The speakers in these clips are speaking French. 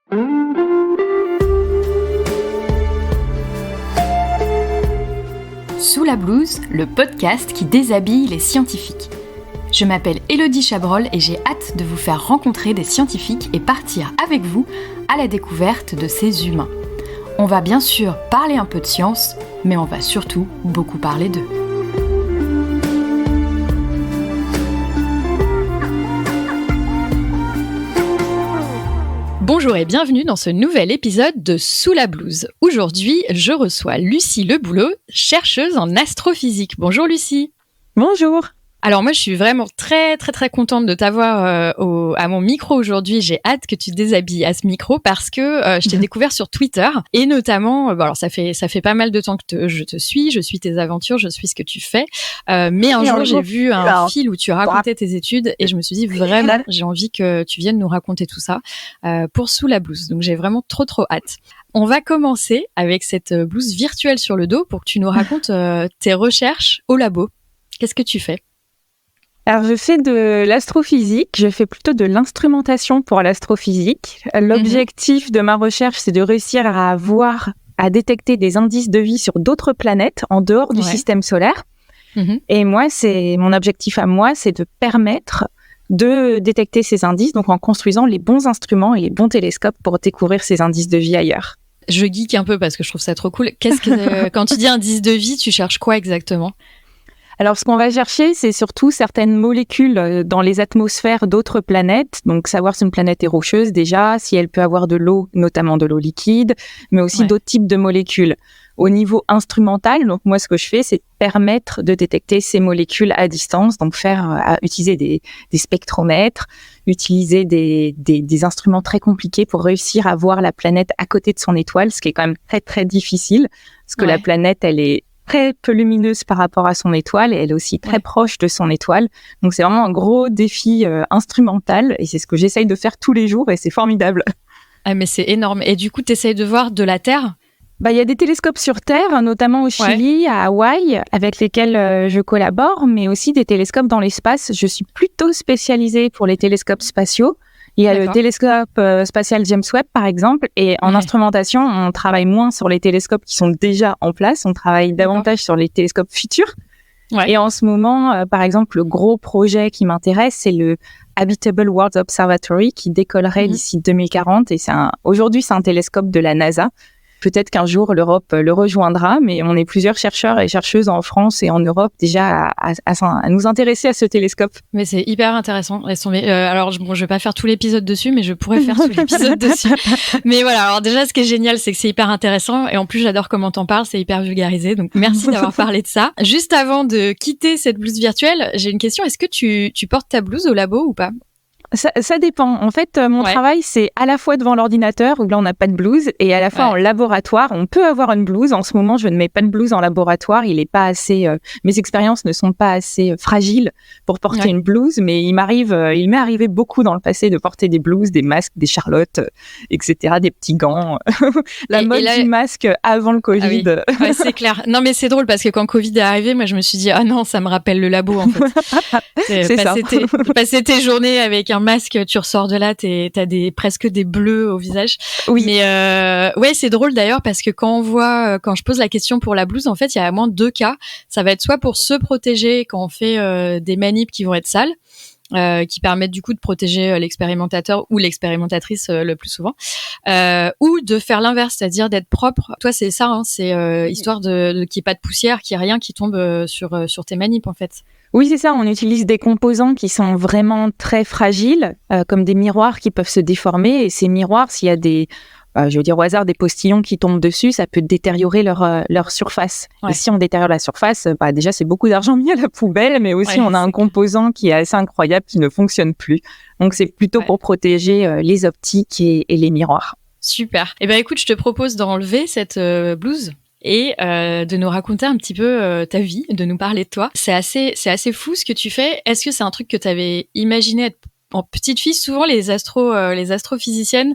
Sous la blouse, le podcast qui déshabille les scientifiques. Je m'appelle Élodie Chabrol et j'ai hâte de vous faire rencontrer des scientifiques et partir avec vous à la découverte de ces humains. On va bien sûr parler un peu de science, mais on va surtout beaucoup parler d'eux. Bonjour et bienvenue dans ce nouvel épisode de Sous la blouse. Aujourd'hui, je reçois Lucie Leboulot, chercheuse en astrophysique. Bonjour Lucie. Bonjour. Alors moi, je suis vraiment très contente de t'avoir à mon micro aujourd'hui. J'ai hâte que tu te déshabilles à ce micro parce que je t'ai découvert sur Twitter et notamment, alors ça fait pas mal de temps que je te suis, je suis tes aventures, je suis ce que tu fais. Mais un jour, j'ai vu un fil où tu racontais tes études et je me suis dit vraiment, j'ai envie que tu viennes nous raconter tout ça pour Sous la blouse. Donc j'ai vraiment trop hâte. On va commencer avec cette blouse virtuelle sur le dos pour que tu nous racontes tes recherches au labo. Qu'est-ce que tu fais ? Alors, je fais de l'astrophysique, je fais plutôt de l'instrumentation pour l'astrophysique. L'objectif de ma recherche, c'est de réussir à détecter des indices de vie sur d'autres planètes en dehors du système solaire. Et mon objectif à moi, c'est de permettre de détecter ces indices, donc en construisant les bons instruments et les bons télescopes pour découvrir ces indices de vie ailleurs. Je geek un peu parce que je trouve ça trop cool. Quand tu dis indice de vie, tu cherches quoi exactement ? Alors, ce qu'on va chercher, c'est surtout certaines molécules dans les atmosphères d'autres planètes. Donc, savoir si une planète est rocheuse déjà, si elle peut avoir de l'eau, notamment de l'eau liquide, mais aussi d'autres types de molécules. Au niveau instrumental, donc moi, ce que je fais, c'est permettre de détecter ces molécules à distance. Donc, utiliser des spectromètres, utiliser des instruments très compliqués pour réussir à voir la planète à côté de son étoile, ce qui est quand même très difficile, parce que la planète, elle est très peu lumineuse par rapport à son étoile et elle est aussi très proche de son étoile. Donc, c'est vraiment un gros défi instrumental et c'est ce que j'essaye de faire tous les jours et c'est formidable. Ah, mais c'est énorme. Et du coup, tu essayes de voir de la Terre ? Il y a des télescopes sur Terre, notamment au Chili, à Hawaï, avec lesquels je collabore, mais aussi des télescopes dans l'espace. Je suis plutôt spécialisée pour les télescopes spatiaux. Il y a le télescope spatial James Webb, par exemple, et en instrumentation, on travaille moins sur les télescopes qui sont déjà en place, on travaille davantage sur les télescopes futurs. Et en ce moment, par exemple, le gros projet qui m'intéresse, c'est le Habitable World Observatory qui décollerait d'ici 2040, et aujourd'hui, c'est un télescope de la NASA. Peut-être qu'un jour, l'Europe le rejoindra, mais on est plusieurs chercheurs et chercheuses en France et en Europe déjà à nous intéresser à ce télescope. Mais c'est hyper intéressant. Alors, je vais pas faire tout l'épisode dessus, mais je pourrais faire tout l'épisode dessus. Mais voilà, alors déjà, ce qui est génial, c'est que c'est hyper intéressant et en plus, j'adore comment t'en parles, c'est hyper vulgarisé. Donc, merci d'avoir parlé de ça. Juste avant de quitter cette blouse virtuelle, j'ai une question. Est-ce que tu portes ta blouse au labo ou pas ? Ça dépend. En fait, mon travail, c'est à la fois devant l'ordinateur, où là, on n'a pas de blouse, et à la fois en laboratoire. On peut avoir une blouse. En ce moment, je ne mets pas de blouse en laboratoire. Mes expériences ne sont pas assez fragiles pour porter une blouse, mais il m'est arrivé beaucoup dans le passé de porter des blouses, des masques, des charlottes, etc., des petits gants. La mode du masque avant le Covid. Ah oui. Ouais, c'est clair. Non, mais c'est drôle parce que quand Covid est arrivé, moi, je me suis dit, ah non, ça me rappelle le labo, en fait. Passer tes journées avec un masque, tu ressors de là, t'as presque des bleus au visage. Oui. Mais c'est drôle d'ailleurs parce que quand je pose la question pour la blouse, en fait, il y a à moins 2 cas. Ça va être soit pour se protéger quand on fait des manips qui vont être sales, qui permettent du coup de protéger l'expérimentateur ou l'expérimentatrice le plus souvent, ou de faire l'inverse, c'est-à-dire d'être propre. Toi, c'est ça, c'est histoire de qu'il n'y ait pas de poussière, qu'il n'y ait rien qui tombe sur tes manips en fait. Oui, c'est ça. On utilise des composants qui sont vraiment très fragiles, comme des miroirs qui peuvent se déformer. Et ces miroirs, s'il y a au hasard, des postillons qui tombent dessus, ça peut détériorer leur surface. Et si on détériore la surface, déjà, c'est beaucoup d'argent mis à la poubelle, mais aussi on a un composant qui est assez incroyable, qui ne fonctionne plus. Donc, c'est plutôt pour protéger les optiques et les miroirs. Super. Eh ben, écoute, je te propose d'enlever cette blouse et de nous raconter un petit peu ta vie, de nous parler de toi. C'est assez fou ce que tu fais. Est-ce que c'est un truc que tu avais imaginé être en petite fille? Souvent les astrophysiciennes,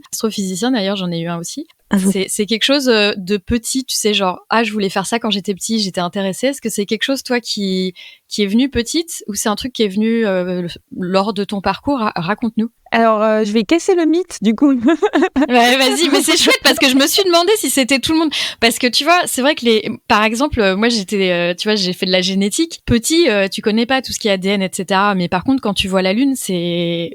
d'ailleurs j'en ai eu un aussi, c'est quelque chose de petit, tu sais, genre je voulais faire ça quand j'étais petit, j'étais intéressée. Est-ce que c'est quelque chose toi qui est venu petite ou c'est un truc qui est venu lors de ton parcours? Raconte-nous. Alors, je vais casser le mythe, du coup. Ouais, vas-y, mais c'est chouette parce que je me suis demandé si c'était tout le monde. Parce que tu vois, c'est vrai que par exemple, moi j'étais, tu vois, j'ai fait de la génétique. Petit, tu connais pas tout ce qui est ADN, etc. Mais par contre, quand tu vois la Lune, c'est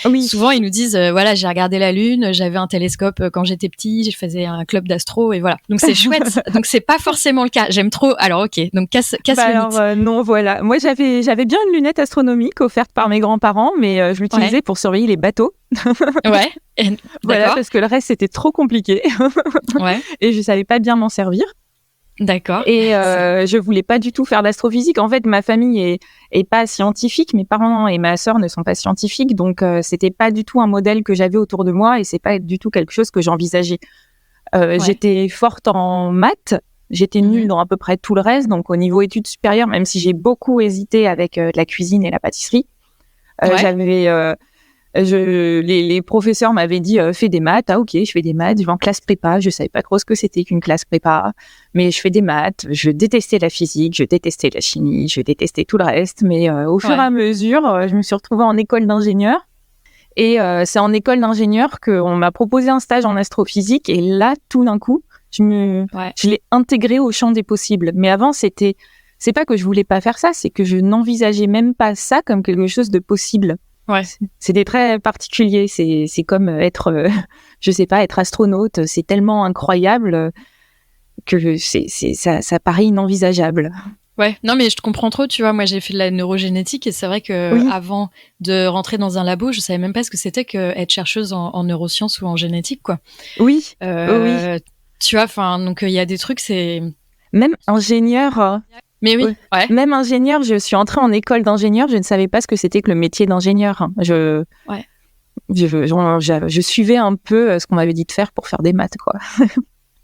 Oui. souvent ils nous disent, voilà, j'ai regardé la Lune, j'avais un télescope quand j'étais petit, je faisais un club d'astro et voilà. Donc c'est chouette. Donc c'est pas forcément le cas. J'aime trop. Alors ok, donc casse le mythe. Non, voilà. Moi j'avais bien une lunette astronomique offerte par mes grands-parents, mais je l'utilisais pour surveiller les bateaux. Ouais. Voilà, parce que le reste c'était trop compliqué. Ouais. Et je savais pas bien m'en servir. D'accord. Et je voulais pas du tout faire d'astrophysique. En fait, ma famille est pas scientifique. Mes parents et ma sœur ne sont pas scientifiques, donc c'était pas du tout un modèle que j'avais autour de moi et c'est pas du tout quelque chose que j'envisageais. J'étais forte en maths. J'étais nulle dans à peu près tout le reste. Donc au niveau études supérieures, même si j'ai beaucoup hésité avec la cuisine et la pâtisserie, les professeurs m'avaient dit fais des maths. Ah ok, je fais des maths. Je vais en classe prépa. Je savais pas trop ce que c'était qu'une classe prépa, mais je fais des maths. Je détestais la physique, je détestais la chimie, je détestais tout le reste. Mais au fur et à mesure, je me suis retrouvée en école d'ingénieur. Et c'est en école d'ingénieur qu'on m'a proposé un stage en astrophysique. Et là, tout d'un coup, je l'ai intégré au champ des possibles. Mais avant, c'est pas que je voulais pas faire ça, c'est que je n'envisageais même pas ça comme quelque chose de possible. Ouais. C'était très particulier. C'est comme être, je sais pas, être astronaute. C'est tellement incroyable que ça paraît inenvisageable. Ouais, non mais je te comprends trop, tu vois, moi j'ai fait de la neurogénétique et c'est vrai que avant de rentrer dans un labo, je savais même pas ce que c'était que être chercheuse en neurosciences ou en génétique, quoi. Oui. Tu vois, enfin, donc il y a des trucs, c'est... Même ingénieur... Mais oui, ouais. Même ingénieur, je suis entrée en école d'ingénieur, je ne savais pas ce que c'était que le métier d'ingénieur. Je suivais un peu ce qu'on m'avait dit de faire pour faire des maths, quoi.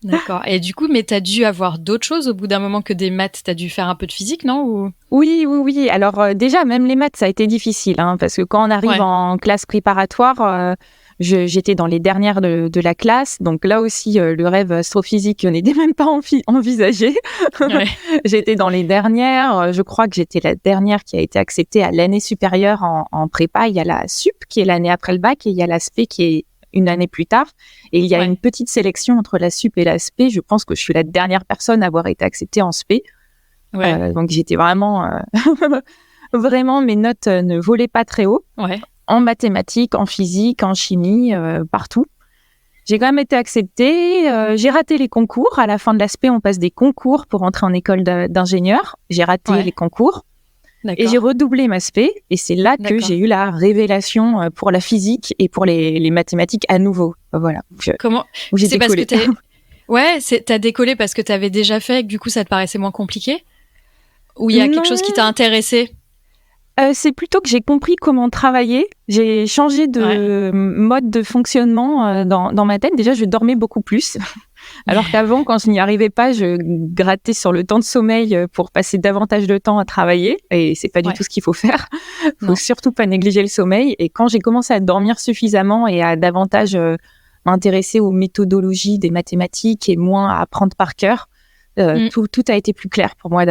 D'accord. Et du coup, mais t'as dû avoir d'autres choses au bout d'un moment que des maths. T'as dû faire un peu de physique, non ou... Oui. Alors déjà, même les maths, ça a été difficile, hein, parce que quand on arrive en classe préparatoire, j'étais dans les dernières de la classe. Donc là aussi, le rêve astrophysique n'était même pas envisagé. Ouais. J'étais dans les dernières. Je crois que j'étais la dernière qui a été acceptée à l'année supérieure en prépa. Il y a la SUP qui est l'année après le bac et il y a la SP qui est une année plus tard. Et il y a une petite sélection entre la SUP et la SP. Je pense que je suis la dernière personne à avoir été acceptée en SP. Donc j'étais vraiment... vraiment, mes notes ne volaient pas très haut. Ouais. En mathématiques, en physique, en chimie, partout. J'ai quand même été acceptée. J'ai raté les concours. À la fin de l'aspect, on passe des concours pour entrer en école d'ingénieur. J'ai raté les concours. D'accord. Et j'ai redoublé ma spé. Et c'est là que j'ai eu la révélation pour la physique et pour les mathématiques à nouveau. Voilà. Comment où j'ai décollé. T'as décollé parce que t'avais déjà fait et que du coup, ça te paraissait moins compliqué? Ou il y a quelque chose qui t'a intéressé? C'est plutôt que j'ai compris comment travailler. J'ai changé de mode de fonctionnement dans ma tête. Déjà, je dormais beaucoup plus. Alors qu'avant, quand je n'y arrivais pas, je grattais sur le temps de sommeil pour passer davantage de temps à travailler. Et c'est pas du tout ce qu'il faut faire. Faut surtout pas négliger le sommeil. Et quand j'ai commencé à dormir suffisamment et à davantage m'intéresser aux méthodologies des mathématiques et moins à apprendre par cœur, tout a été plus clair pour moi.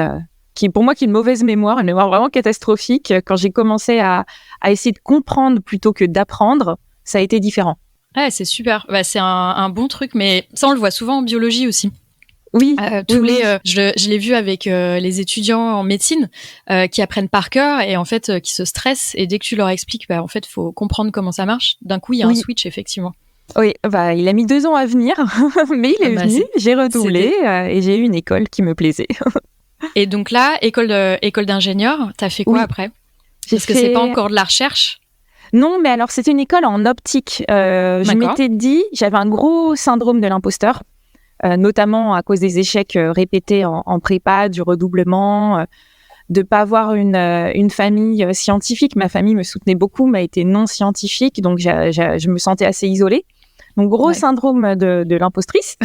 Qui est une mauvaise mémoire, une mémoire vraiment catastrophique. Quand j'ai commencé à essayer de comprendre plutôt que d'apprendre, ça a été différent. Ouais, c'est super. Bah, c'est un bon truc, mais ça, on le voit souvent en biologie aussi. Oui. Je l'ai vu avec les étudiants en médecine qui apprennent par cœur et en fait qui se stressent. Et dès que tu leur expliques, en fait, faut comprendre comment ça marche. D'un coup, il y a un switch, effectivement. Oui, il a mis 2 ans à venir, mais il est venu. J'ai redoublé et j'ai eu une école qui me plaisait. Et donc là, école d'ingénieur, t'as fait quoi après? Parce que c'est pas encore de la recherche. Non, mais alors c'était une école en optique. Je m'étais dit, j'avais un gros syndrome de l'imposteur, notamment à cause des échecs répétés en prépa, du redoublement, de pas avoir une famille scientifique. Ma famille me soutenait beaucoup, mais était non scientifique, donc je me sentais assez isolée. Donc gros syndrome de l'impostrice.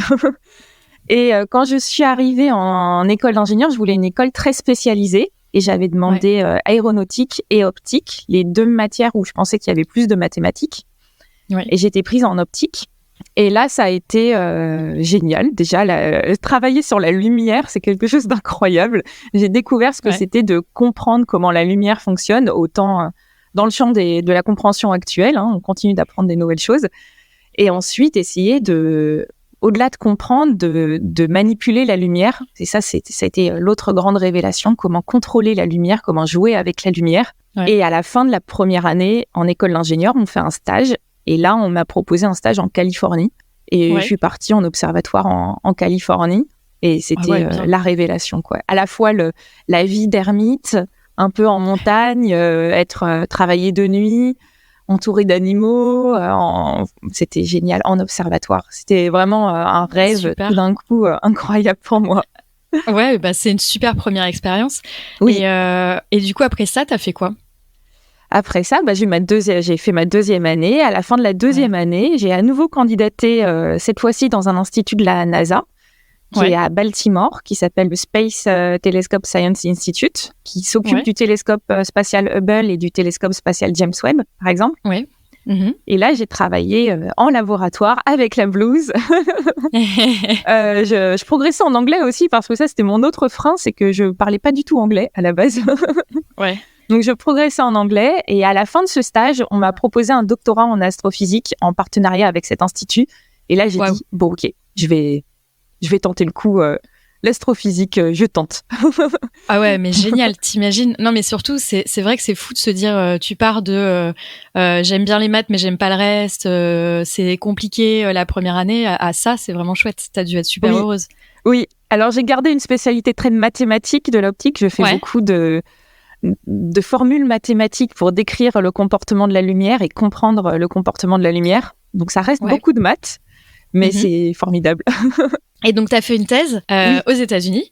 Et quand je suis arrivée en école d'ingénieur, je voulais une école très spécialisée et j'avais demandé aéronautique et optique, les 2 matières où je pensais qu'il y avait plus de mathématiques. Et j'étais prise en optique. Et là, ça a été génial. Déjà, travailler sur la lumière, c'est quelque chose d'incroyable. J'ai découvert ce que c'était de comprendre comment la lumière fonctionne, autant dans le champ de la compréhension actuelle. On continue d'apprendre des nouvelles choses. Et ensuite, essayer au-delà de comprendre, de manipuler la lumière. Et ça a été l'autre grande révélation, comment contrôler la lumière, comment jouer avec la lumière. Ouais. Et à la fin de la première année, en école d'ingénieur, on fait un stage. Et là, on m'a proposé un stage en Californie. Et je suis partie en observatoire en Californie. Et c'était la révélation, quoi. À la fois la vie d'ermite, un peu en montagne, travailler de nuit, entouré d'animaux. C'était génial, en observatoire. C'était vraiment un rêve, tout d'un coup, incroyable pour moi. Ouais, c'est une super première expérience. Oui. Et du coup, après ça, t'as fait quoi ? Après ça, j'ai fait ma deuxième année. À la fin de la deuxième année, j'ai à nouveau candidaté, cette fois-ci dans un institut de la NASA, qui est à Baltimore, qui s'appelle le Space Telescope Science Institute, qui s'occupe du télescope spatial Hubble et du télescope spatial James Webb, par exemple. Ouais. Mm-hmm. Et là, j'ai travaillé en laboratoire avec la blouse. Je progressais en anglais aussi, parce que ça, c'était mon autre frein, c'est que je parlais pas du tout anglais à la base. Ouais. Donc, je progressais en anglais et à la fin de ce stage, on m'a proposé un doctorat en astrophysique en partenariat avec cet institut. Et là, j'ai dit, bon, ok, je vais tenter le coup. L'astrophysique, je tente. Ah ouais, mais génial, t'imagines. Non, mais surtout, c'est vrai que c'est fou de se dire, tu pars de j'aime bien les maths, mais j'aime pas le reste, c'est compliqué la première année, à ça, c'est vraiment chouette. T'as dû être super heureuse. Oui, alors j'ai gardé une spécialité très mathématique de l'optique. Je fais beaucoup de formules mathématiques pour décrire le comportement de la lumière et comprendre le comportement de la lumière. Donc ça reste beaucoup de maths, mais c'est formidable. Et donc, tu as fait une thèse aux États-Unis ?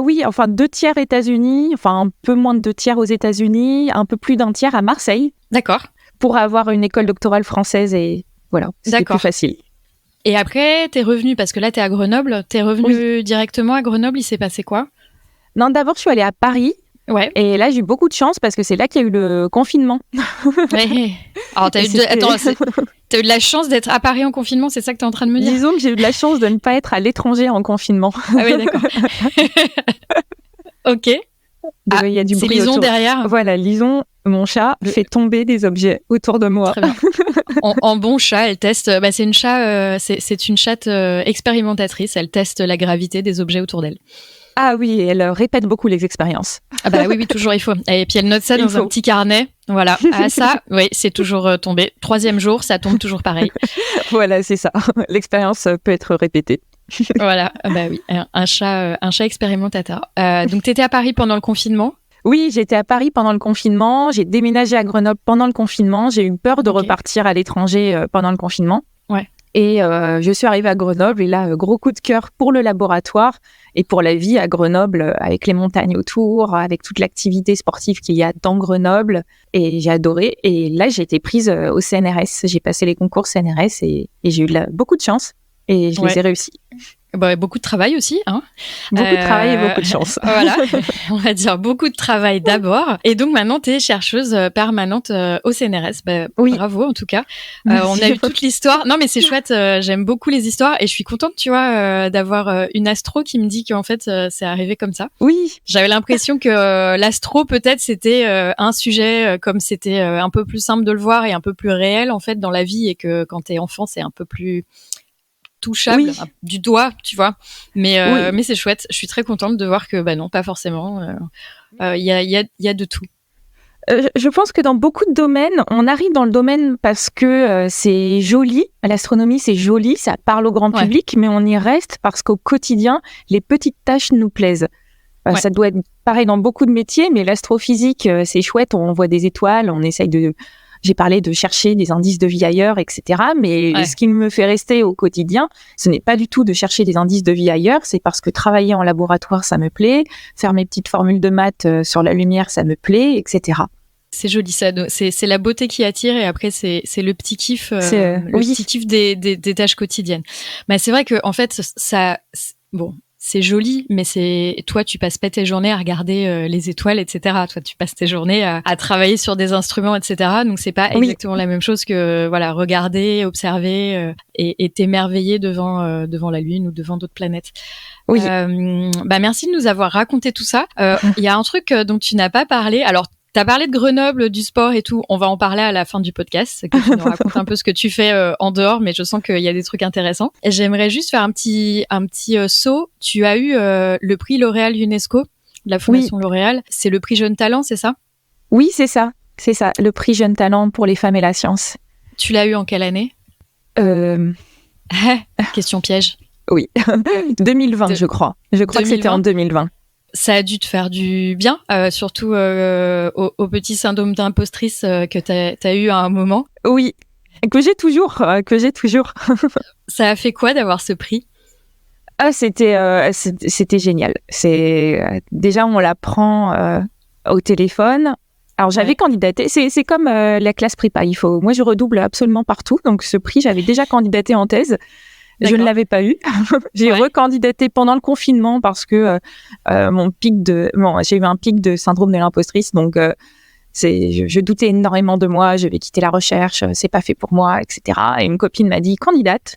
Oui, enfin 2/3 États-Unis, enfin un peu moins de 2/3 aux États-Unis, un peu plus d'1 tiers à Marseille. D'accord. Pour avoir une école doctorale française et voilà, c'était plus facile. Et après, t'es revenue, parce que là, t'es à Grenoble, t'es revenue directement à Grenoble, il s'est passé quoi ? Non, d'abord, je suis allée à Paris. Ouais. Et là, j'ai eu beaucoup de chance parce que c'est là qu'il y a eu le confinement. Ouais. Alors, t'as eu de la chance d'être à Paris en confinement, c'est ça que t'es en train de me dire ? Disons que j'ai eu de la chance de ne pas être à l'étranger en confinement. Ah oui, d'accord. Ok. Il y a du c'est bruit Lison autour. Derrière. Voilà, Lison, mon chat, fait tomber des objets autour de moi. Très bien. En bon chat, elle teste. C'est une chatte expérimentatrice. Elle teste la gravité des objets autour d'elle. Ah oui, et elle répète beaucoup les expériences. Ah bah oui, toujours, il faut. Et puis elle note ça dans un petit carnet. Voilà. Ah ça, oui, c'est toujours tombé. 3e jour, ça tombe toujours pareil. Voilà, c'est ça. L'expérience peut être répétée. Voilà. Ah bah oui, un chat expérimentateur. Donc t'étais à Paris pendant le confinement ? Oui, j'étais à Paris pendant le confinement. J'ai déménagé à Grenoble pendant le confinement. J'ai eu peur de repartir à l'étranger pendant le confinement. Ouais. Et je suis arrivée à Grenoble et là, gros coup de cœur pour le laboratoire et pour la vie à Grenoble, avec les montagnes autour, avec toute l'activité sportive qu'il y a dans Grenoble. Et j'ai adoré. Et là, j'ai été prise au CNRS. J'ai passé les concours CNRS et j'ai eu beaucoup de chance et je les ai réussis. Beaucoup de travail aussi, hein. Beaucoup de travail et beaucoup de chance. Voilà, on va dire beaucoup de travail d'abord. Et donc maintenant, tu es chercheuse permanente au CNRS. Oui. Bravo en tout cas. On a eu toute l'histoire. Non mais c'est chouette, j'aime beaucoup les histoires et je suis contente, tu vois, d'avoir une astro qui me dit qu'en fait, c'est arrivé comme ça. Oui. J'avais l'impression que l'astro, peut-être, c'était un sujet comme c'était un peu plus simple de le voir et un peu plus réel en fait dans la vie et que quand t'es enfant, c'est un peu plus touchable du doigt, tu vois. Mais c'est chouette. Je suis très contente de voir que non, pas forcément. Il y a de tout. Je pense que dans beaucoup de domaines, on arrive dans le domaine parce que c'est joli. L'astronomie, c'est joli, ça parle au grand public, mais on y reste parce qu'au quotidien, les petites tâches nous plaisent. Ça doit être pareil dans beaucoup de métiers, mais l'astrophysique, c'est chouette. On voit des étoiles, on essaye de... J'ai parlé de chercher des indices de vie ailleurs, etc. Mais ce qui me fait rester au quotidien, ce n'est pas du tout de chercher des indices de vie ailleurs, c'est parce que travailler en laboratoire, ça me plaît, faire mes petites formules de maths sur la lumière, ça me plaît, etc. C'est joli, ça. C'est la beauté qui attire et après, c'est le petit kiff, petit kiff des tâches quotidiennes. Mais c'est vrai que, en fait, ça... Bon... c'est joli, mais toi, tu passes pas tes journées à regarder les étoiles, etc. Toi, tu passes tes journées à travailler sur des instruments, etc. Donc, c'est pas exactement la même chose que regarder, observer et t'émerveiller devant la Lune ou devant d'autres planètes. Oui. Merci de nous avoir raconté tout ça. Il y a un truc dont tu n'as pas parlé. Alors, t'as parlé de Grenoble, du sport et tout. On va en parler à la fin du podcast, que tu nous racontes un peu ce que tu fais en dehors, mais je sens qu'il y a des trucs intéressants. Et j'aimerais juste faire un petit saut. Tu as eu le prix L'Oréal UNESCO de la Fondation L'Oréal. C'est le prix Jeune Talent, c'est ça ? Oui, c'est ça. C'est ça, le prix Jeune Talent pour les femmes et la science. Tu l'as eu en quelle année ? Question piège. Oui, 2020, je crois. Je crois 2020. Que c'était en 2020. Ça a dû te faire du bien, surtout au petit syndrome d'impostrice que t'as eu à un moment. Oui, que j'ai toujours. Ça a fait quoi d'avoir ce prix ? C'était génial. Déjà, on l'apprend au téléphone. Alors, j'avais candidaté. C'est comme la classe prépa. Moi, je redouble absolument partout. Donc, ce prix, j'avais déjà candidaté en thèse. D'accord. Je ne l'avais pas eu. J'ai recandidaté pendant le confinement parce que j'ai eu un pic de syndrome de l'impostrice. Donc, je doutais énormément de moi. Je vais quitter la recherche. C'est pas fait pour moi, etc. Et une copine m'a dit candidate.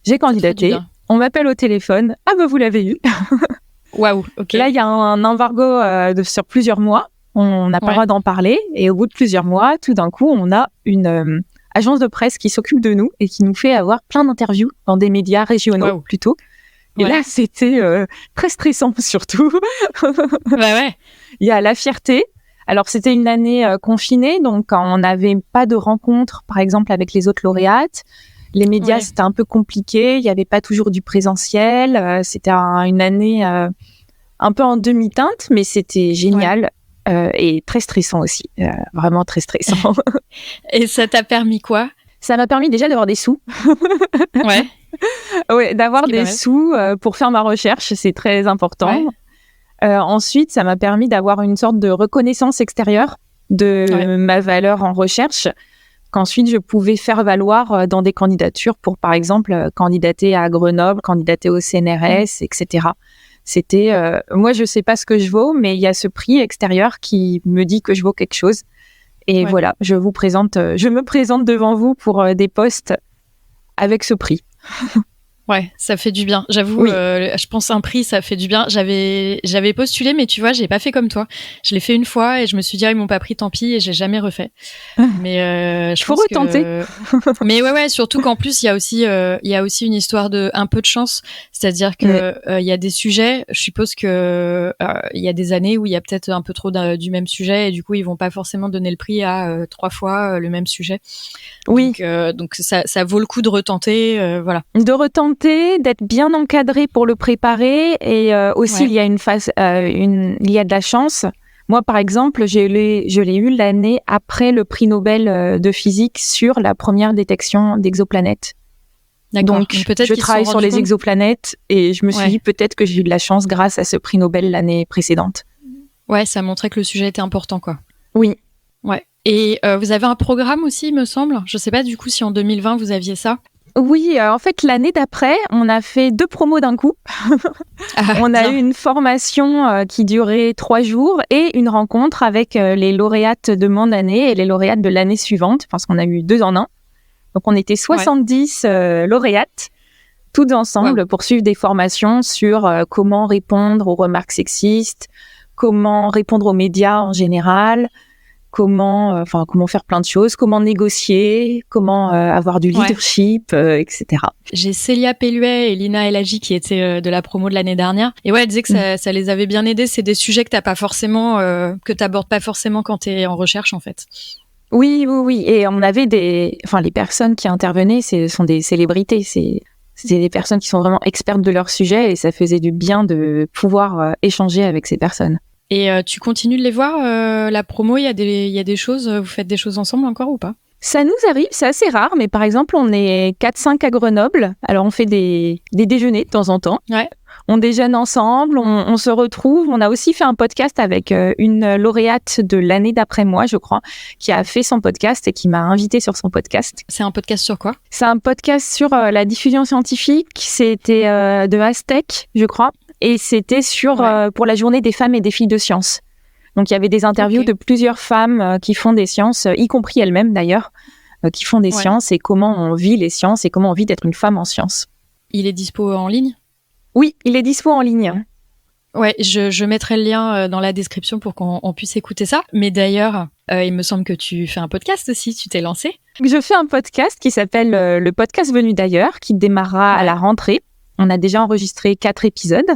J'ai candidaté. On m'appelle au téléphone. Ah ben vous l'avez eu. Waouh. Ok. Là, il y a un embargo sur plusieurs mois. On n'a pas le droit d'en parler. Et au bout de plusieurs mois, tout d'un coup, on a une agence de presse qui s'occupe de nous et qui nous fait avoir plein d'interviews dans des médias régionaux plutôt. Et là, c'était très stressant surtout. Ouais. Il y a la fierté. Alors, c'était une année confinée, donc on n'avait pas de rencontres, par exemple, avec les autres lauréates. Les médias, c'était un peu compliqué. Il n'y avait pas toujours du présentiel. C'était une année un peu en demi-teinte, mais c'était génial. Et très stressant aussi, vraiment très stressant. Et ça t'a permis quoi ? Ça m'a permis déjà d'avoir des sous. Ouais, d'avoir des sous pour faire ma recherche, c'est très important. Ensuite, ça m'a permis d'avoir une sorte de reconnaissance extérieure de ma valeur en recherche, qu'ensuite je pouvais faire valoir dans des candidatures pour, par exemple, candidater à Grenoble, candidater au CNRS, etc. C'était, moi, je sais pas ce que je vaux, mais il y a ce prix extérieur qui me dit que je vaux quelque chose. Et voilà, je me présente devant vous pour des postes avec ce prix. Ouais, ça fait du bien. J'avoue, je pense un prix, ça fait du bien. J'avais postulé, mais tu vois, j'ai pas fait comme toi. Je l'ai fait une fois et je me suis dit, ils m'ont pas pris, tant pis, et j'ai jamais refait. Mais je faut retenter. Mais ouais, surtout qu'en plus, il y a aussi une histoire de un peu de chance. C'est-à-dire que il y a des sujets. Je suppose que il y a des années où il y a peut-être un peu trop du même sujet et du coup, ils vont pas forcément donner le prix à 3 fois le même sujet. Oui. Donc ça vaut le coup de retenter, voilà. De retenter, d'être bien encadré pour le préparer et aussi il y a une phase, il y a de la chance. Moi, par exemple, je l'ai eu l'année après le prix Nobel de physique sur la première détection d'exoplanètes. D'accord. Donc peut-être je travaille sur les exoplanètes et je me suis dit peut-être que j'ai eu de la chance grâce à ce prix Nobel l'année précédente. Ouais, ça montrait que le sujet était important, quoi. Oui. Ouais. Et vous avez un programme aussi, il me semble. Je sais pas du coup si en 2020 vous aviez ça. Oui, en fait l'année d'après, on a fait 2 promos d'un coup. On a eu une formation qui durait 3 jours et une rencontre avec les lauréates de mon année et les lauréates de l'année suivante, parce qu'on a eu 2 en 1. Donc on était 70 lauréates, toutes ensemble pour suivre des formations sur comment répondre aux remarques sexistes, comment répondre aux médias en général, comment faire plein de choses, comment négocier, comment avoir du leadership, etc. J'ai Célia Pelluet et Lina Elagi qui étaient de la promo de l'année dernière. Et ouais, elles disaient que ça les avait bien aidées. C'est des sujets que t'as pas forcément, que t'abordes pas forcément quand t'es en recherche, en fait. Oui. Et on avait les personnes qui intervenaient, sont des célébrités. C'est des personnes qui sont vraiment expertes de leur sujet et ça faisait du bien de pouvoir échanger avec ces personnes. Et tu continues de les voir, la promo, il y a des choses, vous faites des choses ensemble encore ou pas ? Ça nous arrive, c'est assez rare, mais par exemple, on est 4-5 à Grenoble, alors on fait des déjeuners de temps en temps. Ouais. On déjeune ensemble, on se retrouve. On a aussi fait un podcast avec une lauréate de l'année d'après moi, je crois, qui a fait son podcast et qui m'a invitée sur son podcast. C'est un podcast sur quoi ? C'est un podcast sur la diffusion scientifique, c'était de Aztec, je crois. Et c'était pour la journée des femmes et des filles de sciences. Donc, il y avait des interviews de plusieurs femmes qui font des sciences, y compris elles-mêmes d'ailleurs, qui font des sciences et comment on vit les sciences et comment on vit d'être une femme en sciences. Il est dispo en ligne ? Oui, il est dispo en ligne. Ouais, je mettrai le lien dans la description pour qu'on puisse écouter ça. Mais d'ailleurs, il me semble que tu fais un podcast aussi, tu t'es lancé. Je fais un podcast qui s'appelle le podcast Venu d'ailleurs, qui démarrera à la rentrée. On a déjà enregistré 4 épisodes.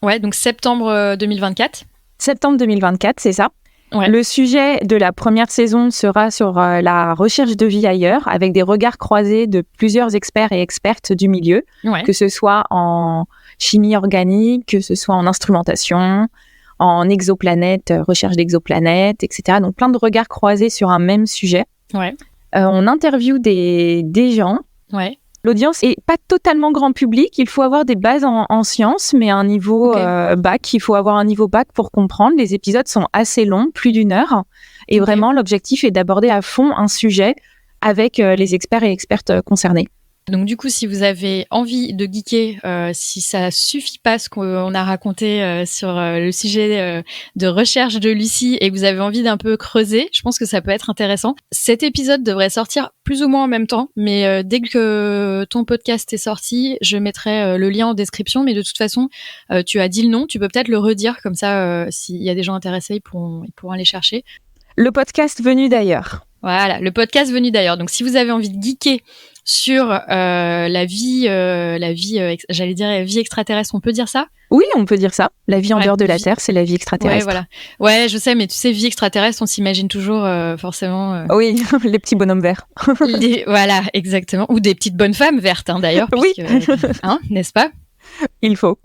Ouais, donc septembre 2024. Septembre 2024, c'est ça. Ouais. Le sujet de la première saison sera sur la recherche de vie ailleurs, avec des regards croisés de plusieurs experts et expertes du milieu, que ce soit en chimie organique, que ce soit en instrumentation, en exoplanètes, recherche d'exoplanètes, etc. Donc plein de regards croisés sur un même sujet. Ouais. On interviewe des gens. Ouais. L'audience est pas totalement grand public. Il faut avoir des bases en sciences, mais un niveau bac. Il faut avoir un niveau bac pour comprendre. Les épisodes sont assez longs, plus d'1 heure. Et vraiment, l'objectif est d'aborder à fond un sujet avec les experts et expertes concernés. Donc du coup, si vous avez envie de geeker, si ça suffit pas ce qu'on a raconté sur le sujet de recherche de Lucie et que vous avez envie d'un peu creuser, je pense que ça peut être intéressant. Cet épisode devrait sortir plus ou moins en même temps, mais dès que ton podcast est sorti, je mettrai le lien en description. Mais de toute façon, tu as dit le nom, tu peux peut-être le redire, comme ça, s'il y a des gens intéressés, ils pourront aller chercher. Le podcast Venu d'ailleurs. Voilà, le podcast Venu d'ailleurs. Donc si vous avez envie de geeker sur la vie, j'allais dire la vie extraterrestre, on peut dire ça ? Oui, on peut dire ça. La vie en dehors de la Terre, c'est la vie extraterrestre. Ouais, voilà. Ouais, je sais, mais tu sais, vie extraterrestre, on s'imagine toujours forcément. Oui, les petits bonhommes verts. Voilà, exactement. Ou des petites bonnes femmes vertes, d'ailleurs. Oui. N'est-ce pas ? Il faut.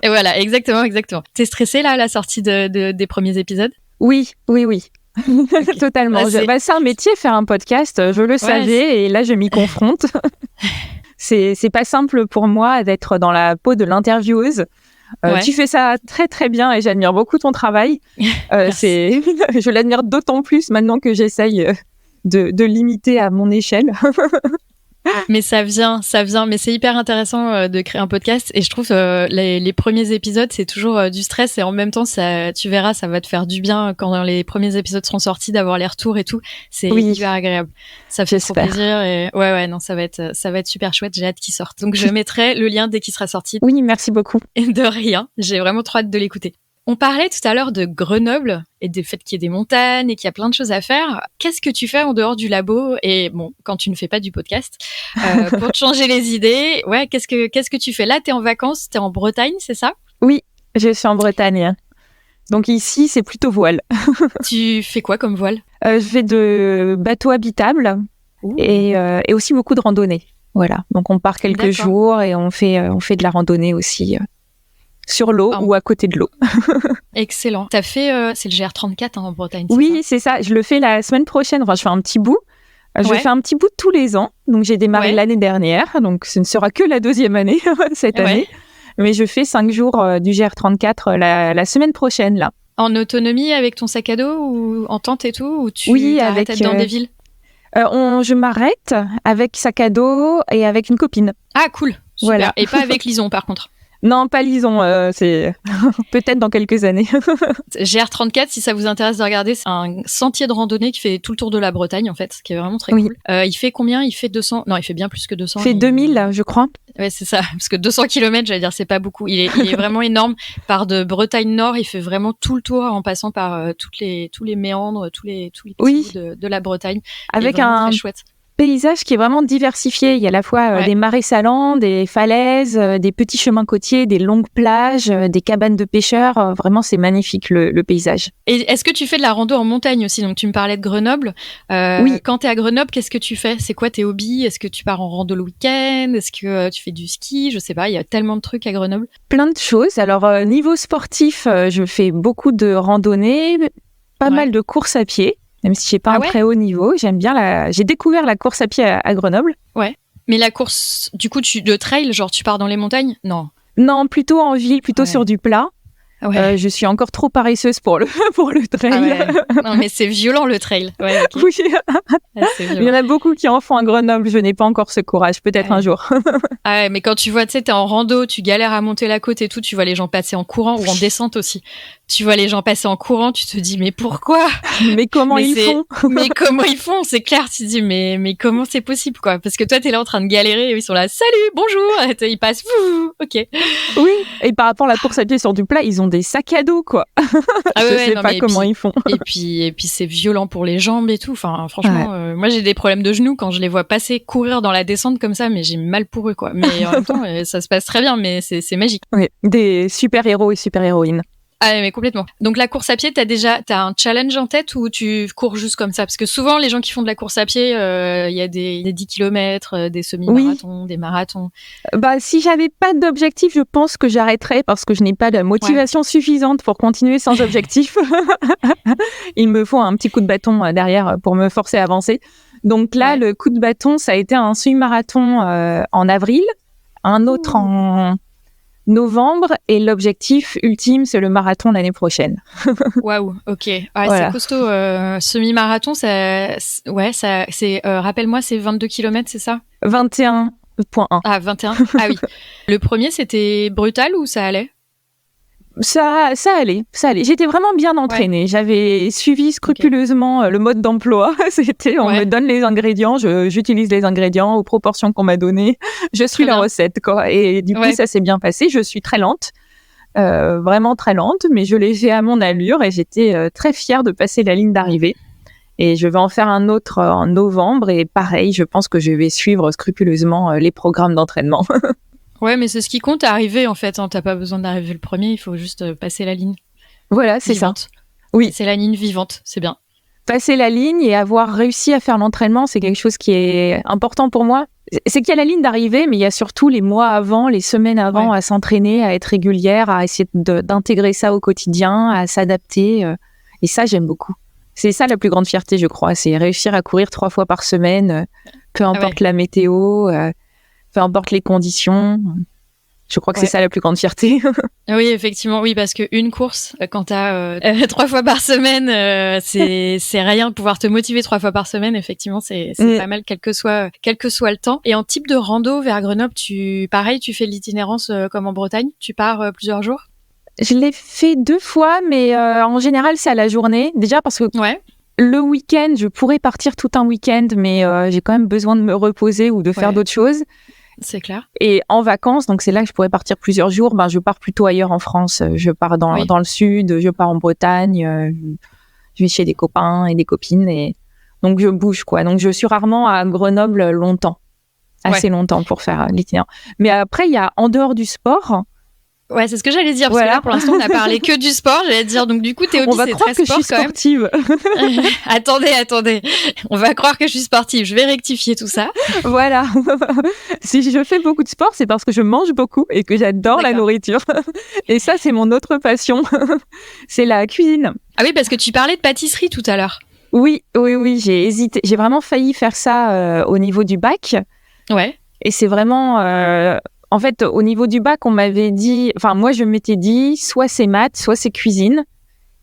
Et voilà, exactement. T'es stressée là à la sortie des premiers épisodes ? Oui. Okay. Totalement. C'est un métier, faire un podcast. Je le savais et là, je m'y confronte. C'est pas simple pour moi d'être dans la peau de l'intervieweuse. Tu fais ça très très bien et j'admire beaucoup ton travail. Je l'admire d'autant plus maintenant que j'essaye de limiter à mon échelle. Mais ça vient. Mais c'est hyper intéressant de créer un podcast. Et je trouve les premiers épisodes, c'est toujours du stress. Et en même temps, tu verras, ça va te faire du bien quand les premiers épisodes seront sortis, d'avoir les retours et tout. C'est hyper agréable. Ça fait trop plaisir. Et non, ça va être super chouette. J'ai hâte qu'il sorte. Donc, je mettrai le lien dès qu'il sera sorti. Oui, merci beaucoup. Et de rien. J'ai vraiment trop hâte de l'écouter. On parlait tout à l'heure de Grenoble et du fait qu'il y ait des montagnes et qu'il y a plein de choses à faire. Qu'est-ce que tu fais en dehors du labo et quand tu ne fais pas du podcast pour te changer les idées? Ouais, qu'est-ce que tu fais là? T'es en vacances, t'es en Bretagne, c'est ça? Oui, je suis en Bretagne. Donc ici, c'est plutôt voile. Tu fais quoi comme voile? Je fais de bateaux habitables et aussi beaucoup de randonnées. Voilà. Donc on part quelques jours et on fait de la randonnée aussi. Sur l'eau ou à côté de l'eau. Excellent. T'as fait, c'est le GR34 en Bretagne. Oui, c'est ça. Je le fais la semaine prochaine. Enfin, je fais un petit bout. Je fais un petit bout tous les ans. Donc, j'ai démarré l'année dernière. Donc, ce ne sera que la 2e année cette année. Mais je fais 5 jours du GR34 la semaine prochaine, là. En autonomie avec ton sac à dos ou en tente et tout? Ou tu avec dans des villes? Je m'arrête avec sac à dos et avec une copine. Ah, cool. Super. Voilà. Et pas avec Lison, par contre? Non, pas Lison, c'est peut-être dans quelques années. GR34, si ça vous intéresse de regarder, c'est un sentier de randonnée qui fait tout le tour de la Bretagne, en fait, ce qui est vraiment très cool. Il fait combien? Il fait 200... Non, il fait bien plus que 200. Il fait 2000, je crois. Ouais, c'est ça, parce que 200 km, j'allais dire, c'est pas beaucoup. Il est vraiment énorme. Part de Bretagne Nord, il fait vraiment tout le tour en passant par tous les méandres, tous les petits bouts de la Bretagne. Avec un très chouette paysage qui est vraiment diversifié. Il y a à la fois des marais salants, des falaises, des petits chemins côtiers, des longues plages, des cabanes de pêcheurs. Vraiment, c'est magnifique le paysage. Et est-ce que tu fais de la rando en montagne aussi? Donc, tu me parlais de Grenoble. Oui. Quand tu es à Grenoble, qu'est-ce que tu fais? C'est quoi tes hobbies? Est-ce que tu pars en rando le week-end? Est-ce que tu fais du ski? Je sais pas, il y a tellement de trucs à Grenoble. Plein de choses. Alors, niveau sportif, je fais beaucoup de randonnées, pas mal de courses à pied. Même si j'ai pas un très haut niveau, j'aime bien j'ai découvert la course à pied à Grenoble. Ouais. Mais la course, du coup, de trail, genre tu pars dans les montagnes? Non. Non, plutôt en ville, plutôt sur du plat. Ouais. Je suis encore trop paresseuse pour le trail. Ah ouais. Non, mais c'est violent le trail. Ouais, ok. Oui. C'est Il y en violent. a beaucoup qui en font à Grenoble. Je n'ai pas encore ce courage. Peut-être un jour. Ah ouais, mais quand tu vois, tu sais, t'es en rando, tu galères à monter la côte et tout, tu vois les gens passer en courant ou en descente aussi. Tu vois les gens passer en courant, tu te dis, mais pourquoi? Mais comment ils font? Mais comment ils font? C'est clair, tu te dis, mais comment c'est possible, quoi? Parce que toi, t'es là en train de galérer et ils sont là, salut, bonjour, et ils passent, ok. Oui, et par rapport à la course à pied sur du plat, ils ont des sacs à dos, quoi. Je sais pas comment ils font. Et puis c'est violent pour les jambes et tout. Enfin, franchement, moi j'ai des problèmes de genoux quand je les vois passer, courir dans la descente comme ça, mais j'ai mal pour eux, quoi. Mais en même temps, ça se passe très bien, mais c'est magique. Oui, des super-héros et super-héroïnes. Ah mais complètement. Donc la course à pied, t'as un challenge en tête ou tu cours juste comme ça? Parce que souvent les gens qui font de la course à pied, il y a des 10 km, des semi-marathons, des marathons. Si j'avais pas d'objectif, je pense que j'arrêterais parce que je n'ai pas de motivation suffisante pour continuer sans objectif. Il me faut un petit coup de bâton derrière pour me forcer à avancer. Donc là, le coup de bâton, ça a été un semi-marathon en avril, un autre en novembre et l'objectif ultime, c'est le marathon l'année prochaine. Waouh, ok. Voilà. C'est costaud. Semi-marathon, rappelle-moi, c'est 22 km, c'est ça? 21.1. Ah, 21. Ah oui. Le premier, c'était brutal ou ça allait? Ça allait. J'étais vraiment bien entraînée. Ouais. J'avais suivi scrupuleusement le mode d'emploi. C'était, on me donne les ingrédients, j'utilise les ingrédients aux proportions qu'on m'a données. Je suis la recette, quoi. Et du coup, ça s'est bien passé. Je suis très lente, vraiment très lente, mais je l'ai fait à mon allure et j'étais très fière de passer la ligne d'arrivée. Et je vais en faire un autre en novembre et pareil, je pense que je vais suivre scrupuleusement les programmes d'entraînement. Ouais, mais c'est ce qui compte à arriver en fait. T'as pas besoin d'arriver le premier, il faut juste passer la ligne. Voilà, c'est vivante. Ça. Oui. C'est la ligne vivante, c'est bien. Passer la ligne et avoir réussi à faire l'entraînement, c'est quelque chose qui est important pour moi. C'est qu'il y a la ligne d'arrivée, mais il y a surtout les mois avant, les semaines avant à s'entraîner, à être régulière, à essayer d'intégrer ça au quotidien, à s'adapter. Et ça, j'aime beaucoup. C'est ça la plus grande fierté, je crois. C'est réussir à courir 3 fois par semaine, peu importe la météo, peu importe les conditions. Je crois que c'est ça la plus grande fierté. Oui, effectivement, oui, parce qu'une course, quand t'as 3 fois par semaine, c'est rien. Pouvoir te motiver 3 fois par semaine, effectivement, c'est pas mal, quel que soit le temps. Et en type de rando vers Grenoble, tu fais l'itinérance comme en Bretagne? Tu pars plusieurs jours? Je l'ai fait 2 fois, mais en général, c'est à la journée. Déjà parce que le week-end, je pourrais partir tout un week-end, mais j'ai quand même besoin de me reposer ou de faire d'autres choses. C'est clair. Et en vacances, donc c'est là que je pourrais partir plusieurs jours. Je pars plutôt ailleurs en France. Je pars dans le sud, je pars en Bretagne. Je vais chez des copains et des copines. Et donc je bouge, quoi. Donc je suis rarement à Grenoble longtemps. Assez longtemps pour faire l'itinéraire. Mais après, il y a en dehors du sport... Ouais, c'est ce que j'allais dire, parce que là, pour l'instant, on a parlé que du sport. J'allais dire, donc du coup, t'es hobby, c'est très sport, quand même. On va croire que je suis sportive. Attendez. On va croire que je suis sportive. Je vais rectifier tout ça. Voilà. Si je fais beaucoup de sport, c'est parce que je mange beaucoup et que j'adore la nourriture. Et ça, c'est mon autre passion. C'est la cuisine. Ah oui, parce que tu parlais de pâtisserie tout à l'heure. Oui, j'ai hésité. J'ai vraiment failli faire ça au niveau du bac. Ouais. Et c'est vraiment... En fait, au niveau du bac, on m'avait dit... Enfin, moi, je m'étais dit, soit c'est maths, soit c'est cuisine.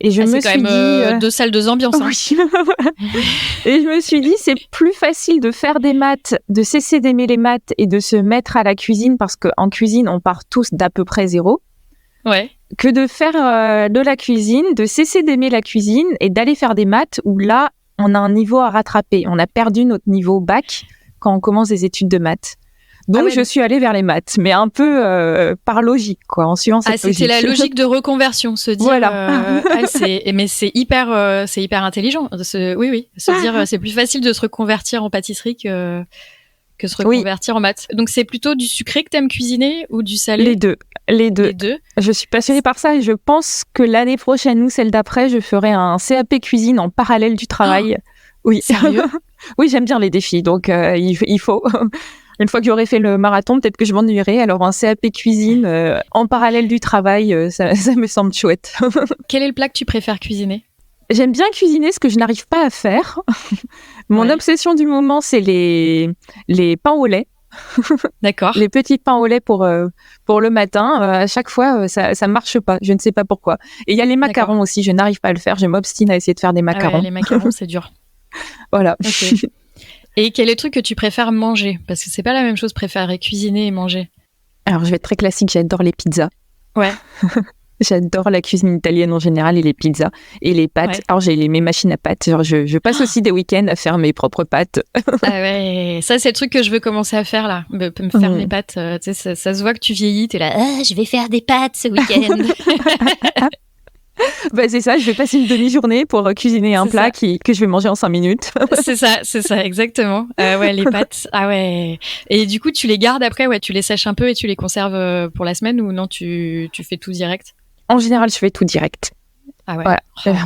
Et je me suis dit... C'est quand même 2 salles, 2 ambiances. Hein. Oui. Et je me suis dit, c'est plus facile de faire des maths, de cesser d'aimer les maths et de se mettre à la cuisine, parce qu'en cuisine, on part tous d'à peu près 0. Ouais. Que de faire de la cuisine, de cesser d'aimer la cuisine et d'aller faire des maths, où là, on a un niveau à rattraper. On a perdu notre niveau bac quand on commence des études de maths. Donc, je suis allée vers les maths, mais un peu par logique, quoi, en suivant cette logique. C'était la logique de reconversion, se dire. Voilà. Mais c'est hyper intelligent. Oui. Se dire, c'est plus facile de se reconvertir en pâtisserie que se reconvertir en maths. Donc, c'est plutôt du sucré que t'aimes cuisiner ou du salé? Les deux. Je suis passionnée par ça et je pense que l'année prochaine ou celle d'après, je ferai un CAP cuisine en parallèle du travail. Oui. Sérieux? Oui, j'aime bien les défis, donc il faut. Une fois que j'aurai fait le marathon, peut-être que je m'ennuierai. Alors, un CAP cuisine en parallèle du travail, ça me semble chouette. Quel est le plat que tu préfères cuisiner? J'aime bien cuisiner ce que je n'arrive pas à faire. Mon obsession du moment, c'est les pains au lait. D'accord. Les petits pains au lait pour le matin, à chaque fois, ça marche pas. Je ne sais pas pourquoi. Et il y a les macarons aussi. Je n'arrive pas à le faire. Je m'obstine à essayer de faire des macarons. Ah ouais, les macarons, c'est dur. Voilà. Okay. Et quel est le truc que tu préfères manger? Parce que c'est pas la même chose préférer cuisiner et manger. Alors, je vais être très classique. J'adore les pizzas. Ouais. J'adore la cuisine italienne en général et les pizzas et les pâtes. Ouais. Alors, j'ai mes machines à pâtes. Genre, je passe aussi des week-ends à faire mes propres pâtes. Ah ouais, ça, c'est le truc que je veux commencer à faire, là. Me faire mes pâtes. Tu sais, ça se voit que tu vieillis. T'es là, je vais faire des pâtes ce week-end. Bah, c'est ça, je vais passer une demi-journée pour cuisiner un plat que je vais manger en 5 minutes. C'est ça, exactement. Ouais, les pâtes. Ah ouais. Et du coup, tu les gardes après, ouais, tu les sèches un peu et tu les conserves pour la semaine ou non, tu fais tout direct? En général, je fais tout direct. Ah ouais. Voilà.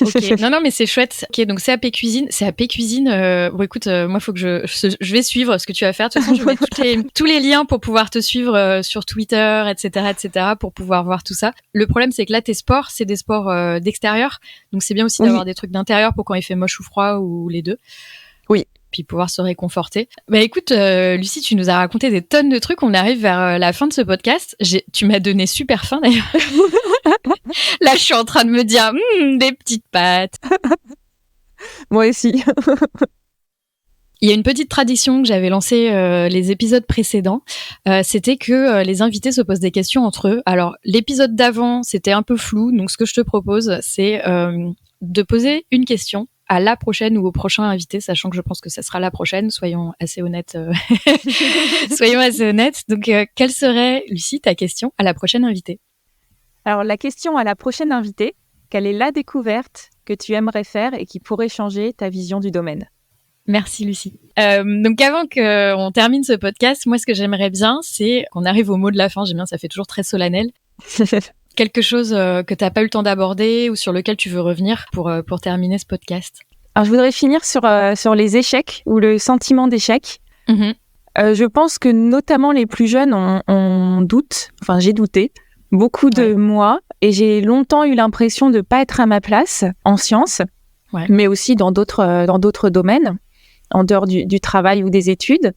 Ok. Non, mais c'est chouette. Ok, donc c'est AP Cuisine. C'est AP Cuisine. Bon, écoute, moi, il faut que je vais suivre ce que tu vas faire. De toute façon, je vais mettre tous les liens pour pouvoir te suivre sur Twitter, etc., pour pouvoir voir tout ça. Le problème, c'est que là, tes sports, c'est des sports d'extérieur. Donc, c'est bien aussi d'avoir des trucs d'intérieur pour quand il fait moche ou froid ou les deux. Oui. Puis pouvoir se réconforter. Bah écoute, Lucie, tu nous as raconté des tonnes de trucs. On arrive vers la fin de ce podcast. Tu m'as donné super faim d'ailleurs. Là, je suis en train de me dire des petites pâtes. Moi aussi. Il y a une petite tradition que j'avais lancée les épisodes précédents. C'était que les invités se posent des questions entre eux. Alors, l'épisode d'avant, c'était un peu flou. Donc, ce que je te propose, c'est de poser une question à la prochaine ou au prochain invité, sachant que je pense que ça sera la prochaine. Soyons assez honnêtes. Soyons assez honnêtes. Donc, quelle serait, Lucie, ta question à la prochaine invitée? Alors, la question à la prochaine invitée, quelle est la découverte que tu aimerais faire et qui pourrait changer ta vision du domaine? Merci, Lucie. Donc, avant qu'on termine ce podcast, moi, ce que j'aimerais bien, c'est qu'on arrive au mot de la fin. J'aime bien, ça fait toujours très solennel. Quelque chose que tu n'as pas eu le temps d'aborder ou sur lequel tu veux revenir pour terminer ce podcast? Alors, je voudrais finir sur les échecs ou le sentiment d'échec. Mm-hmm. Je pense que notamment les plus jeunes on doute. Enfin, j'ai douté beaucoup de moi et j'ai longtemps eu l'impression de ne pas être à ma place en sciences, mais aussi dans d'autres domaines, en dehors du travail ou des études.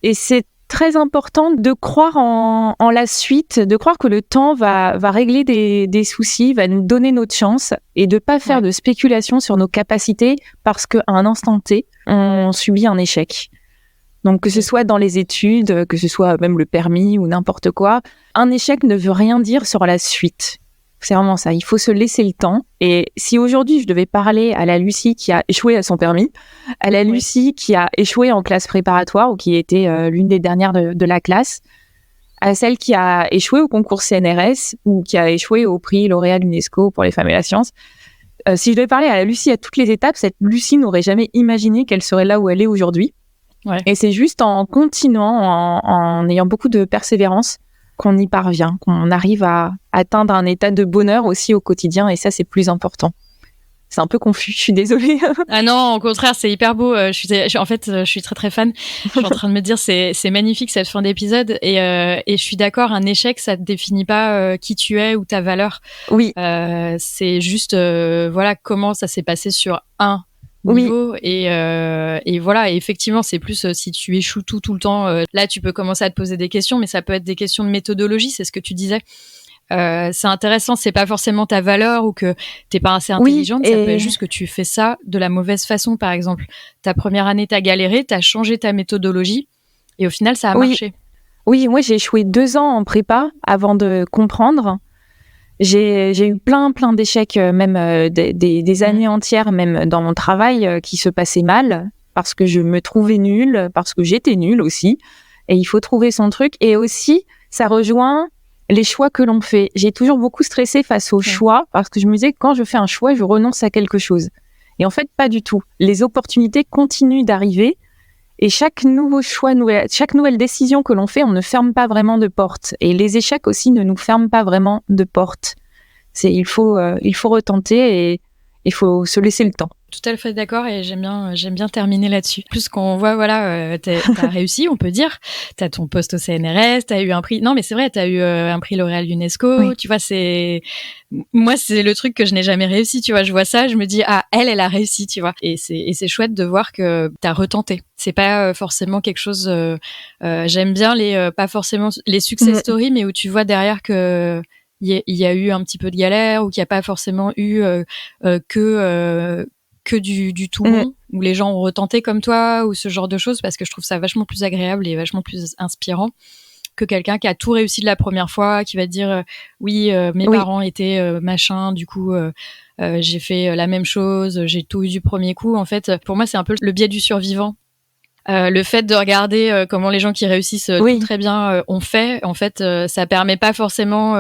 Et c'est très important de croire en la suite, de croire que le temps va régler des soucis, va nous donner notre chance et de pas faire de spéculation sur nos capacités parce qu'à un instant T, on subit un échec. Donc que ce soit dans les études, que ce soit même le permis ou n'importe quoi, un échec ne veut rien dire sur la suite. C'est vraiment ça, il faut se laisser le temps. Et si aujourd'hui je devais parler à la Lucie qui a échoué à son permis, à la Lucie qui a échoué en classe préparatoire ou qui était l'une des dernières de la classe, à celle qui a échoué au concours CNRS ou qui a échoué au prix lauréat de l'UNESCO pour les femmes et la science, si je devais parler à la Lucie à toutes les étapes, cette Lucie n'aurait jamais imaginé qu'elle serait là où elle est aujourd'hui. Et c'est juste en continuant, en ayant beaucoup de persévérance, qu'on y parvient, qu'on arrive à atteindre un état de bonheur aussi au quotidien, et ça, c'est plus important. C'est un peu confus, je suis désolée. Ah non, au contraire, c'est hyper beau. En fait, je suis très très fan. Je suis en train de me dire, c'est magnifique cette fin d'épisode, et je suis d'accord. Un échec, ça te définit pas qui tu es ou ta valeur. Oui. C'est juste, voilà, comment ça s'est passé sur un niveau, et voilà. Et effectivement, c'est plus si tu échoues tout le temps. Là, tu peux commencer à te poser des questions, mais ça peut être des questions de méthodologie. C'est ce que tu disais. C'est intéressant, c'est pas forcément ta valeur ou que t'es pas assez intelligente, ça peut être juste que tu fais ça de la mauvaise façon, par exemple. Ta première année, t'as galéré, t'as changé ta méthodologie et au final, ça a marché. Oui, moi, j'ai échoué 2 ans en prépa avant de comprendre. J'ai eu plein d'échecs, même des années entières, même dans mon travail, qui se passaient mal parce que je me trouvais nulle, parce que j'étais nulle aussi. Et il faut trouver son truc. Et aussi, ça rejoint les choix que l'on fait. J'ai toujours beaucoup stressé face aux choix parce que je me disais que quand je fais un choix, je renonce à quelque chose. Et en fait, pas du tout. Les opportunités continuent d'arriver et chaque nouveau choix, chaque nouvelle décision que l'on fait, on ne ferme pas vraiment de porte. Et les échecs aussi ne nous ferment pas vraiment de porte. Il faut retenter Il faut se laisser le temps. Tout à fait d'accord et j'aime bien terminer là-dessus. Plus qu'on voit, t'as réussi, on peut dire. T'as ton poste au CNRS, t'as eu un prix. Non, mais c'est vrai, t'as eu un prix L'Oréal UNESCO. Oui. Tu vois, moi, c'est le truc que je n'ai jamais réussi. Tu vois, je vois ça, je me dis elle a réussi, tu vois. Et c'est chouette de voir que t'as retenté. C'est pas forcément quelque chose. J'aime bien pas forcément les success stories, mais où tu vois derrière que il y a eu un petit peu de galère ou qu'il n'y a pas forcément eu que du tout bon, où les gens ont retenté comme toi, ou ce genre de choses, parce que je trouve ça vachement plus agréable et vachement plus inspirant que quelqu'un qui a tout réussi de la première fois, qui va te dire mes parents étaient machin, du coup j'ai fait la même chose, j'ai tout eu du premier coup. En fait, pour moi, c'est un peu le biais du survivant. Le fait de regarder comment les gens qui réussissent tout très bien ont fait, en fait, ça permet pas forcément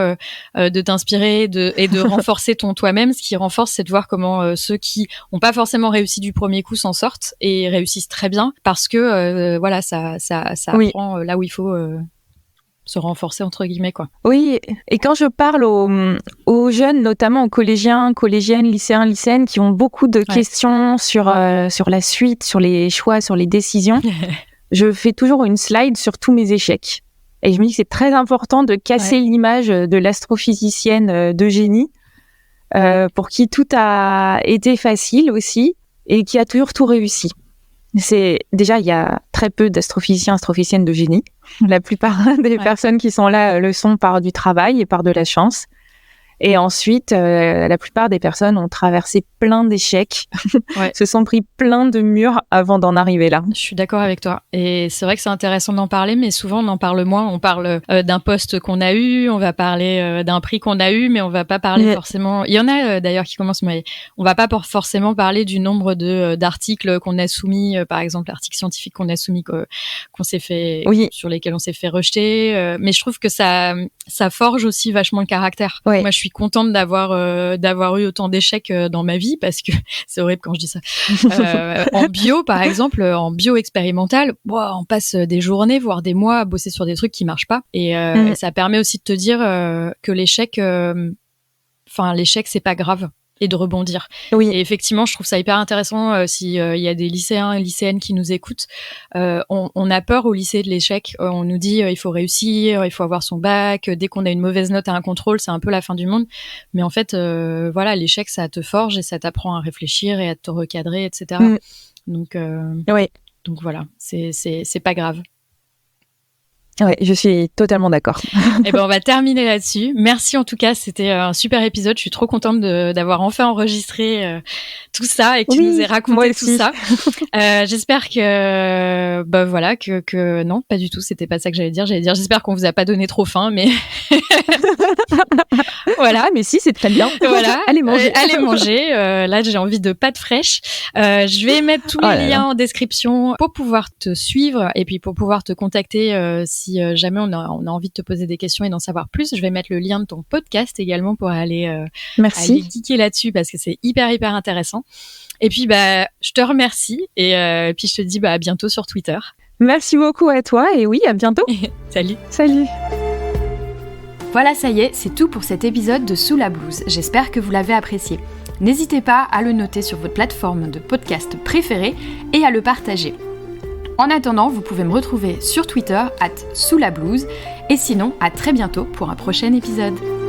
de t'inspirer et de renforcer ton toi-même. Ce qui renforce, c'est de voir comment ceux qui ont pas forcément réussi du premier coup s'en sortent et réussissent très bien, parce que ça apprend là où il faut se renforcer, entre guillemets, quoi. Oui, et quand je parle aux jeunes, notamment aux collégiennes, lycéennes, qui ont beaucoup de questions sur la suite, sur les choix, sur les décisions, je fais toujours une slide sur tous mes échecs. Et je me dis que c'est très important de casser l'image de l'astrophysicienne de génie, pour qui tout a été facile aussi, et qui a toujours tout réussi. Déjà, il y a très peu d'astrophysiciens, astrophysiciennes de génie. La plupart des personnes qui sont là le sont par du travail et par de la chance. Et ensuite, la plupart des personnes ont traversé plein d'échecs, se sont pris plein de murs avant d'en arriver là. Je suis d'accord avec toi. Et c'est vrai que c'est intéressant d'en parler, mais souvent on en parle moins. On parle d'un poste qu'on a eu, on va parler d'un prix qu'on a eu, mais on va pas parler forcément... Il y en a d'ailleurs qui commencent, mais on va pas forcément parler du nombre d'articles qu'on a soumis, par exemple l'article scientifique qu'on a soumis, qu'on s'est fait, sur lesquels on s'est fait rejeter. Mais je trouve que ça forge aussi vachement le caractère. Moi, je suis contente d'avoir eu autant d'échecs dans ma vie, parce que c'est horrible quand je dis ça. En bio, par exemple, en bio expérimental, on passe des journées, voire des mois à bosser sur des trucs qui marchent pas. Et ça permet aussi de te dire que l'échec, c'est pas grave. Et de rebondir. Et effectivement, je trouve ça hyper intéressant s'il y a des lycéens et lycéennes qui nous écoutent. On a peur au lycée de l'échec. On nous dit il faut réussir, il faut avoir son bac. Dès qu'on a une mauvaise note à un contrôle, c'est un peu la fin du monde. Mais en fait, l'échec, ça te forge et ça t'apprend à réfléchir et à te recadrer, etc. Donc voilà, c'est pas grave. Ouais, je suis totalement d'accord. Et on va terminer là-dessus. Merci en tout cas, c'était un super épisode. Je suis trop contente d'avoir enfin enregistré tout ça et que tu nous aies raconté tout ça. J'espère que non, pas du tout. C'était pas ça que j'allais dire. J'espère qu'on vous a pas donné trop faim, mais voilà. Mais si, c'est très bien. Voilà. Allez manger. Allez manger. Là, j'ai envie de pâtes fraîches. Je vais mettre tous les liens en description pour pouvoir te suivre et puis pour pouvoir te contacter si jamais on a envie de te poser des questions et d'en savoir plus. Je vais mettre le lien de ton podcast également pour aller geeker là-dessus, parce que c'est hyper intéressant. Et puis je te remercie et puis je te dis à bientôt sur Twitter. Merci beaucoup à toi et oui, à bientôt. Salut. Voilà, ça y est, c'est tout pour cet épisode de Sous la blouse. J'espère que vous l'avez apprécié. N'hésitez pas à le noter sur votre plateforme de podcast préférée et à le partager. En attendant, vous pouvez me retrouver sur Twitter @soulablouse et sinon à très bientôt pour un prochain épisode.